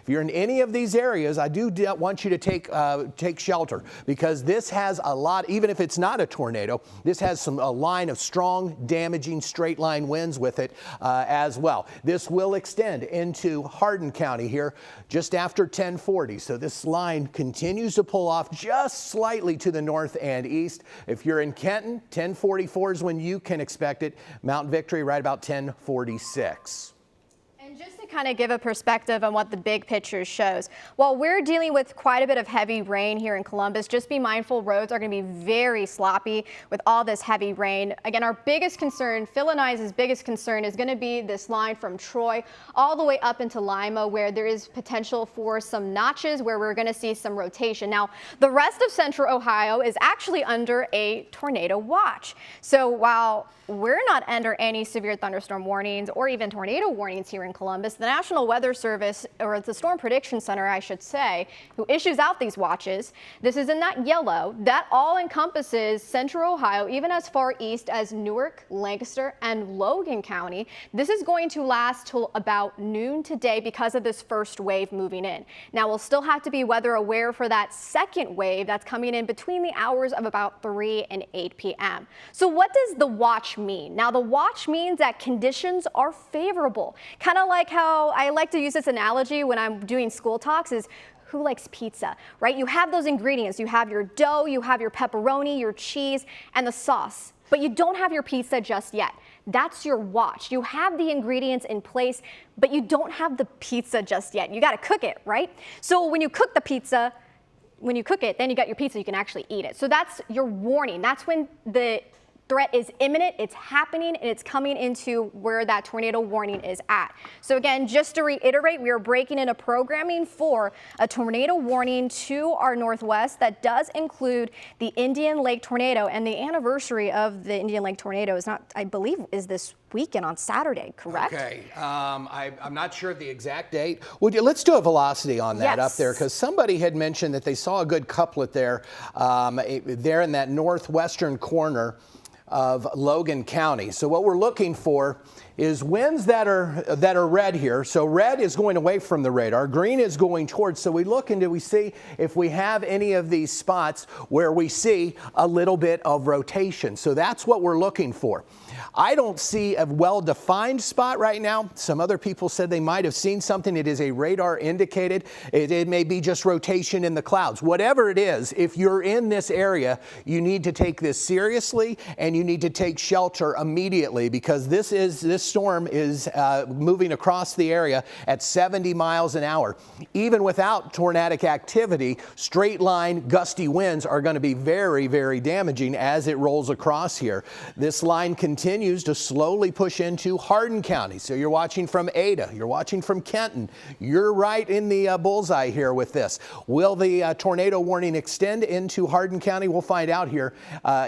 if you're in any of these areas, I do want you to take shelter, because this has a lot, even if it's not a tornado, this has a line of strong, damaging straight line winds with it as well. This will extend into Hardin County here just after 1040. So this line continues to pull off just slightly to the north and east. If you're in Kenton, 1044 is when you can expect it. Mount Victory right about 1046. And just to kind of give a perspective on what the big picture shows, while we're dealing with quite a bit of heavy rain here in Columbus, just be mindful roads are going to be very sloppy with all this heavy rain. Again, our biggest concern, Phil and I's biggest concern, is going to be this line from Troy all the way up into Lima, where there is potential for some notches where we're going to see some rotation. Now, the rest of central Ohio is actually under a tornado watch. So while we're not under any severe thunderstorm warnings or even tornado warnings here in Columbus, the National Weather Service, or the Storm Prediction Center, I should say, who issues out these watches, this is in that yellow, that all encompasses central Ohio, even as far east as Newark, Lancaster, and Logan County. This is going to last till about noon today because of this first wave moving in. Now, we'll still have to be weather aware for that second wave that's coming in between the hours of about 3 and 8 p.m. So what does the watch mean? Now, the watch means that conditions are favorable. Kind of like how I like to use this analogy when I'm doing school talks is, who likes pizza, right? You have those ingredients. You have your dough, you have your pepperoni, your cheese, and the sauce, but you don't have your pizza just yet. That's your watch. You have the ingredients in place, but you don't have the pizza just yet. You got to cook it, right? So when you cook the pizza, when you cook it, then you got your pizza, you can actually eat it. So that's your warning. That's when the threat is imminent, it's happening, and it's coming into where that tornado warning is at. So again, just to reiterate, we are breaking into programming for a tornado warning to our northwest that does include the Indian Lake tornado, and the anniversary of the Indian Lake tornado is not, I believe, is this weekend on Saturday, correct? Okay, I'm not sure of the exact date. Let's do a velocity on that up there, because somebody had mentioned that they saw a good couplet there, there in that northwestern corner of Logan County. So what we're looking for is winds that are red here. So red is going away from the radar, green is going towards. So we look and we see if we have any of these spots where we see a little bit of rotation. So that's what we're looking for. I don't see a well-defined spot right now. Some other people said they might have seen something. It is a radar indicated. It may be just rotation in the clouds. Whatever it is, if you're in this area, you need to take this seriously and you need to take shelter immediately, because this storm is moving across the area at 70 miles an hour. Even without tornadic activity, straight line gusty winds are going to be very, very damaging as it rolls across here. This line continues to slowly push into Hardin County. So you're watching from Ada, you're watching from Kenton. You're right in the bullseye here with this. Will the tornado warning extend into Hardin County? We'll find out here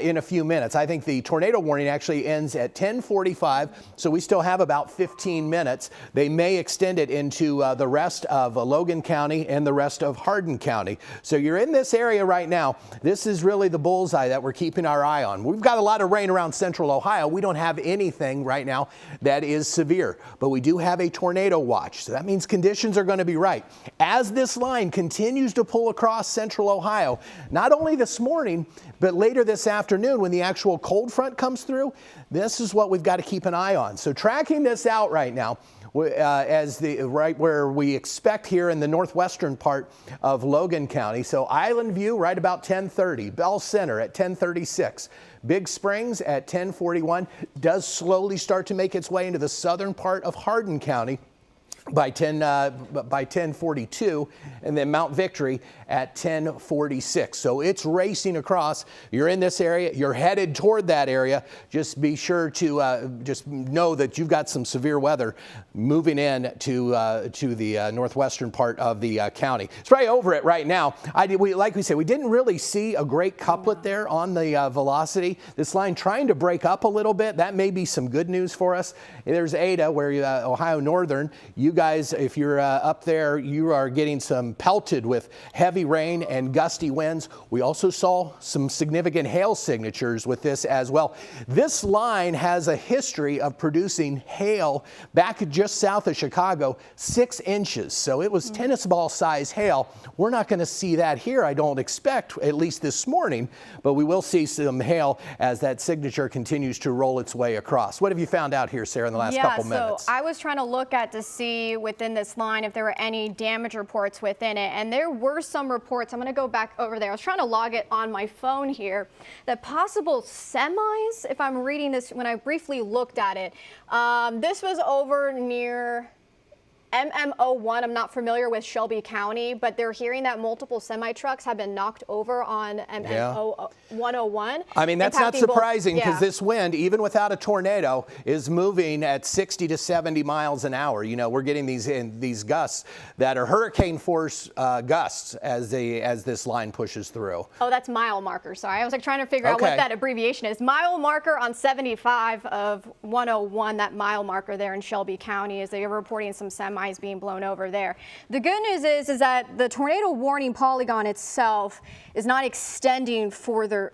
in a few minutes. I think the tornado warning actually ends at 10:45, so we still have about 15 minutes. They may extend it into the rest of Logan County and the rest of Hardin County. So you're in this area right now. This is really the bullseye that we're keeping our eye on. We've got a lot of rain around central Ohio. We don't have anything right now that is severe, but we do have a tornado watch. So that means conditions are going to be right. As this line continues to pull across central Ohio, not only this morning, but later this afternoon when the actual cold front comes through, this is what we've got to keep an eye on. So tracking this out right now, as right where we expect here in the northwestern part of Logan County. So Island View right about 10:30, Bell Center at 10:36. Big Springs at 10:41 does slowly start to make its way into the southern part of Hardin County by 10:42, and then Mount Victory at 10:46. So it's racing across. You're in this area, you're headed toward that area. Just be sure to just know that you've got some severe weather moving in to the northwestern part of the county. It's right over it right now. Like we said, we didn't really see a great couplet there on the velocity. This line trying to break up a little bit. That may be some good news for us. There's Ada, where Ohio Northern, you guys, if you're up there, you are getting some pelted with heavy rain and gusty winds. We also saw some significant hail signatures with this as well. This line has a history of producing hail back just south of Chicago, 6 inches. So it was tennis ball size hail. We're not going to see that here, I don't expect, at least this morning, but we will see some hail as that signature continues to roll its way across. What have you found out here, Sarah, in the last couple minutes? So I was trying to look at to see within this line if there were any damage reports within it, and there were some reports. I'm going to go back over there. I was trying to log it on my phone here. The possible semis, if I'm reading this, when I briefly looked at it, this was over near MM01. I'm not familiar with Shelby County, but they're hearing that multiple semi trucks have been knocked over on MM101. I mean, that's not surprising because yeah. this wind, even without a tornado, is moving at 60 to 70 miles an hour. You know, we're getting these gusts that are hurricane force gusts as this line pushes through. Oh, that's mile marker. Sorry, I was like trying to figure out what that abbreviation is. Mile marker on 75 of 101. That mile marker there in Shelby County, as they are reporting some semis being blown over there. The good news is that the tornado warning polygon itself is not extending further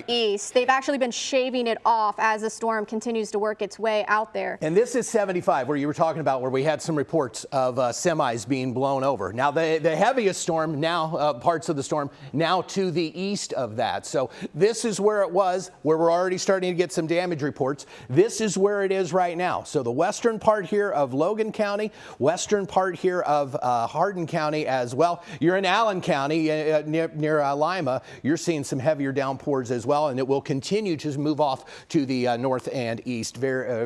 east. They've actually been shaving it off as the storm continues to work its way out there. And this is 75, where you were talking about, where we had some reports of semis being blown over. Now, the heaviest storm, now parts of the storm, now to the east of that. So this is where it was, where we're already starting to get some damage reports. This is where it is right now. So the western part here of Logan County, western part here of Hardin County as well. You're in Allen County near Lima. You're seeing some heavier downpours as well, and it will continue to move off to the north and east,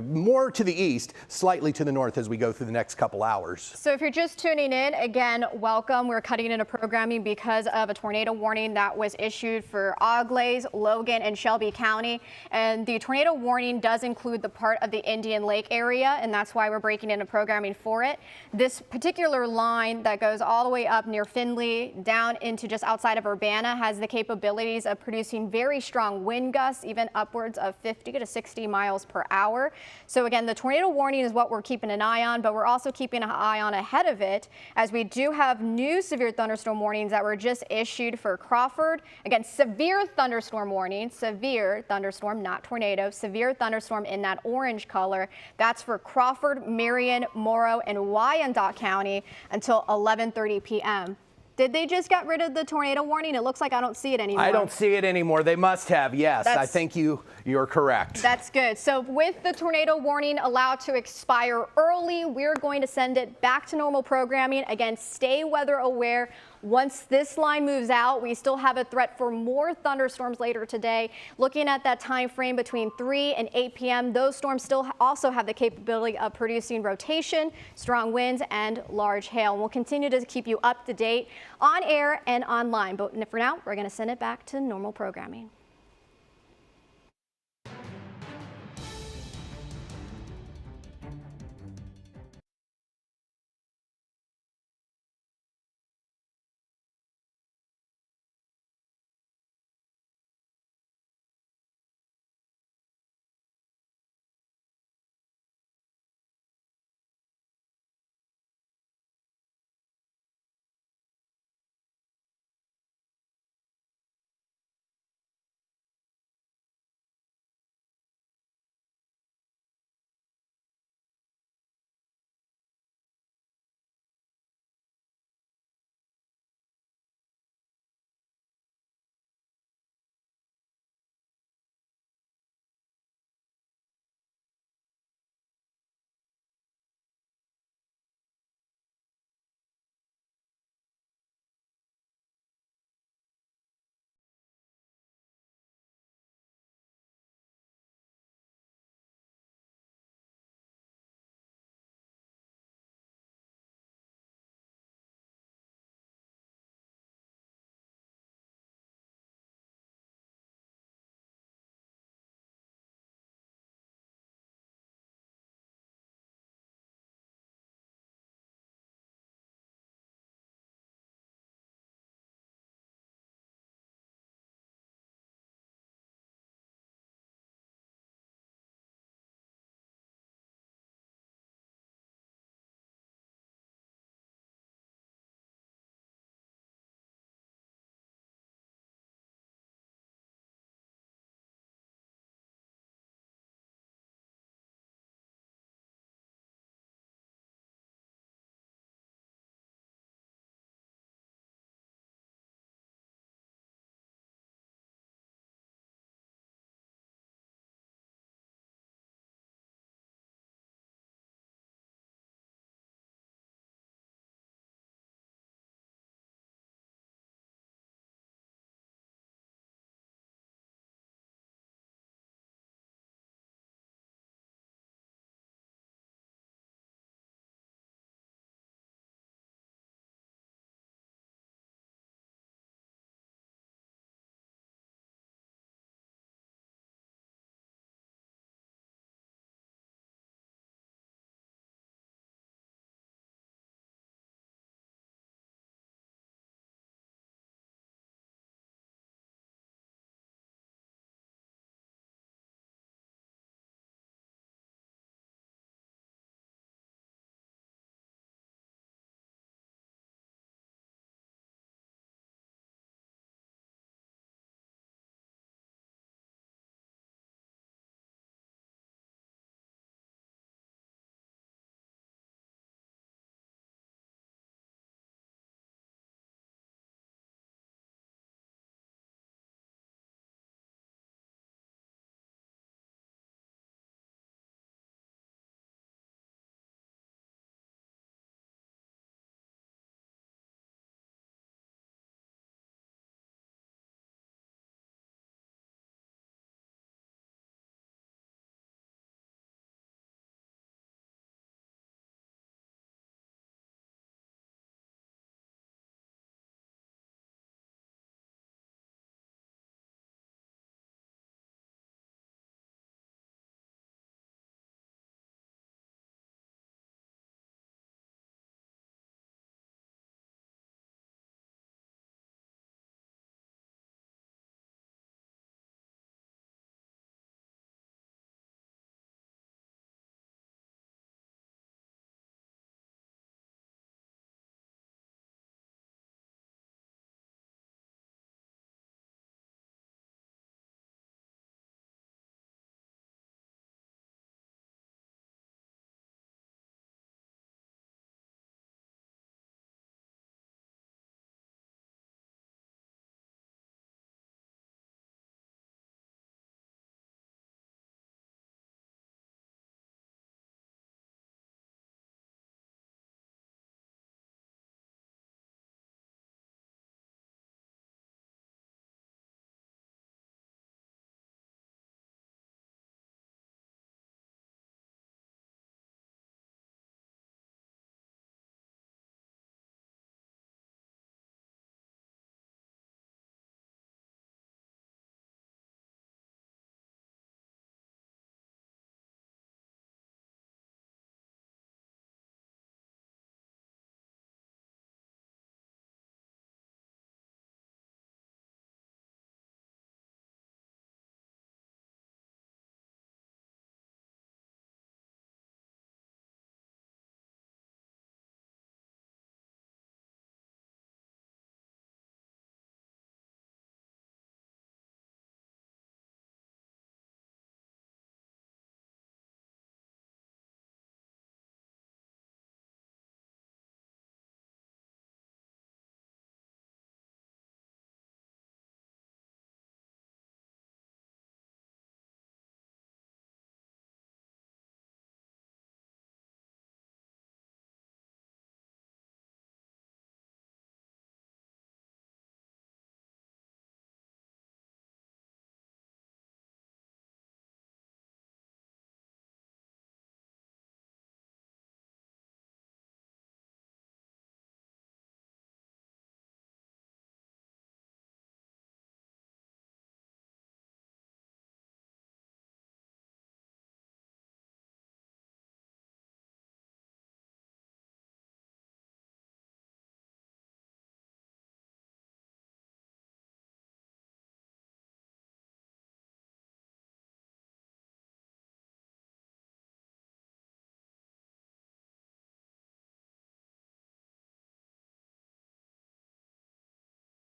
more to the east, slightly to the north as we go through the next couple hours. So if you're just tuning in, again, welcome. We're cutting into programming because of a tornado warning that was issued for Auglaize, Logan, and Shelby County. And the tornado warning does include the part of the Indian Lake area, and that's why we're breaking into programming for it. This particular line that goes all the way up near Findlay down into just outside of Urbana has the capabilities of producing very strong wind gusts, even upwards of 50 to 60 miles per hour. So again, the tornado warning is what we're keeping an eye on, but we're also keeping an eye on ahead of it, as we do have new severe thunderstorm warnings that were just issued for Crawford. Again, severe thunderstorm warning, severe thunderstorm, not tornado, severe thunderstorm in that orange color. That's for Crawford, Marion, Morrow, and Wyandotte County until 11:30 p.m. Did they just get rid of the tornado warning? It looks like I don't see it anymore. I don't see it anymore. They must have, yes. I think you're correct. That's good. So with the tornado warning allowed to expire early, we're going to send it back to normal programming. Again, stay weather aware. Once this line moves out, we still have a threat for more thunderstorms later today. Looking at that time frame between 3 and 8 p.m., those storms still also have the capability of producing rotation, strong winds, and large hail. And we'll continue to keep you up to date on air and online. But for now, we're going to send it back to normal programming.